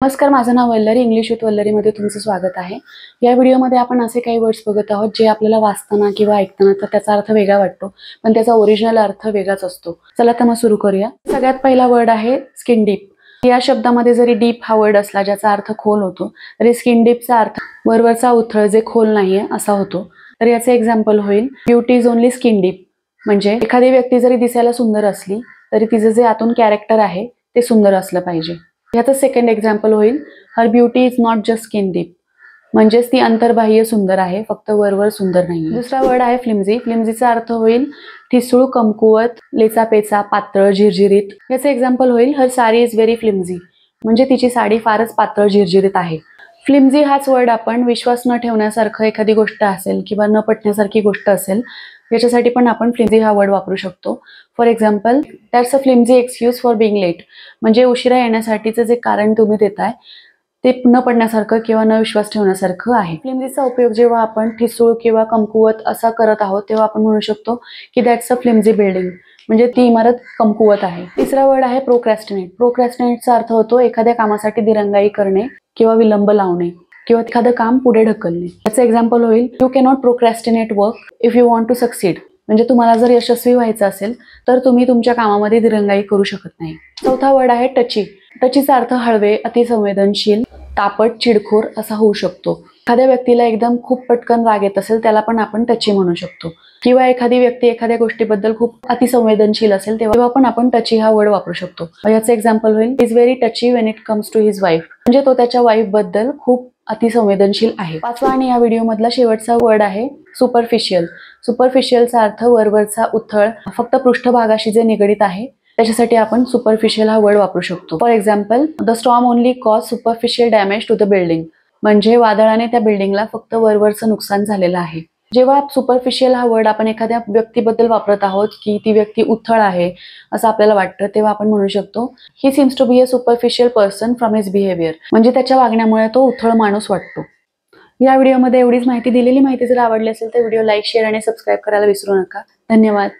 नमस्कार, माझं नाव Vallari. English with वल्लरीमध्ये तुमचं स्वागत आहे. या व्हिडिओमध्ये आपण असे काही वर्ड्स बघत आहोत जे आपल्याला वाचताना किंवा ऐकताना तर त्याचा अर्थ वेगळा वाटतो, पण त्याचा ओरिजिनल अर्थ वेगळाच असतो. चला तर मग सुरू करूया. सगळ्यात पहिला वर्ड आहे स्किन डीप. या शब्दामध्ये जरी डीप हा वर्ड असला ज्याचा अर्थ खोल होतो, तरी स्किन डीपचा अर्थ वरवरचा उथळ जे खोल नाहीये असा होतो. तर याचे एक्झाम्पल होईल beauty is only skin deep. म्हणजे एखादी व्यक्ती जरी दिसायला सुंदर असली तरी तिचं जे आतून कॅरेक्टर आहे ते सुंदर असलं पाहिजे. ह्याचं सेकंड एक्झाम्पल होईल her beauty is not just skin deep. म्हणजेच ती अंतर्बाह्य सुंदर आहे, फक्त वरवर सुंदर नाही. दुसरा वर्ड आहे फ्लिमझी. फ्लिमझीचा अर्थ होईल ठिसूळ, कमकुवत, लेचापेचा, पातळ, झिरझिरीत. याचं एक्झाम्पल होईल हर साडी इज व्हेरी फ्लिमझी. म्हणजे तिची साडी फारच पातळ, झिरझिरीत आहे. फ्लिमझी हाच वर्ड आपण विश्वास न ठेवण्यासारखं एखादी गोष्ट असेल किंवा न पटण्यासारखी गोष्ट असेल याच्यासाठी पण आपण फ्लिमझी हा वर्ड वापरू शकतो. For example, that's a flimsy excuse for being late. म्हणजे उशिरा येण्यासाठीचं जे कारण तुम्ही देताय ते न पडण्यासारखं किंवा न विश्वास ठेवण्यासारखं आहे. फ्लिमझीचा उपयोग जेव्हा आपण ठिसूळ किंवा कमकुवत असा करत आहोत तेव्हा आपण म्हणू शकतो की दॅट्स अ फ्लिमझी बिल्डिंग. म्हणजे ती इमारत कमकुवत आहे. तिसरा वर्ड आहे प्रोक्रॅस्टिनेट. प्रोक्रॅस्टिनेटचा अर्थ होतो एखाद्या कामासाठी दिरंगाई करणे किंवा विलंब लावणे किंवा एखादं काम पुढे ढकलणे. याचं एक्झाम्पल होईल you cannot procrastinate work if you want to succeed. म्हणजे तुम्हाला जर यशस्वी व्हायचं असेल तर तुम्ही तुमच्या कामामध्ये दिरंगाई करू शकत नाही. चौथा वर्ड आहे टची. टचीचा अर्थ हळवे, अतिसंवेदनशील, तापट, चिडखोर असा होऊ शकतो. एखाद्या व्यक्तीला एकदम खूप पटकन राग येत असेल त्याला पण आपण टची म्हणू शकतो. किंवा एखादी व्यक्ती एखाद्या गोष्टीबद्दल खूप अतिसंवेदनशील असेल तेव्हा पण आपण टची हा वर्ड वापरू शकतो. याचं एक्झाम्पल होईल is very touchy when it comes to his wife. म्हणजे तो त्याच्या वाईफ बद्दल खूप अतिसंवेदनशील आहे. पाचवा आणि या व्हिडिओमधला शेवटचा वर्ड आहे सुपरफिशियल. सुपरफिशियलचा अर्थ वरवरचा, उथळ, फक्त पृष्ठभागाशी जे निगडीत आहे त्याच्यासाठी आपण सुपरफिशियल हा वर्ड वापरू शकतो. For example, the storm only cause superficial damage to the building. म्हणजे वादळाने त्या बिल्डिंगला फक्त वरवरचं नुकसान झालेलं आहे. जेव्हा सुपरफिशियल हा वर्ड आपण एखाद्या व्यक्तीबद्दल वापरत आहोत की ती व्यक्ती उथळ आहे असं आपल्याला वाटतं तेव्हा आपण म्हणू शकतो he seems to be a superficial person from his behaviour. म्हणजे त्याच्या वागण्यामुळे तो उथळ माणूस वाटतो. या व्हिडिओमध्ये एवढीच माहिती. दिलेली माहिती जर आवडली असेल तर व्हिडिओ लाईक, शेअर आणि सबस्क्राईब करायला विसरू नका. धन्यवाद.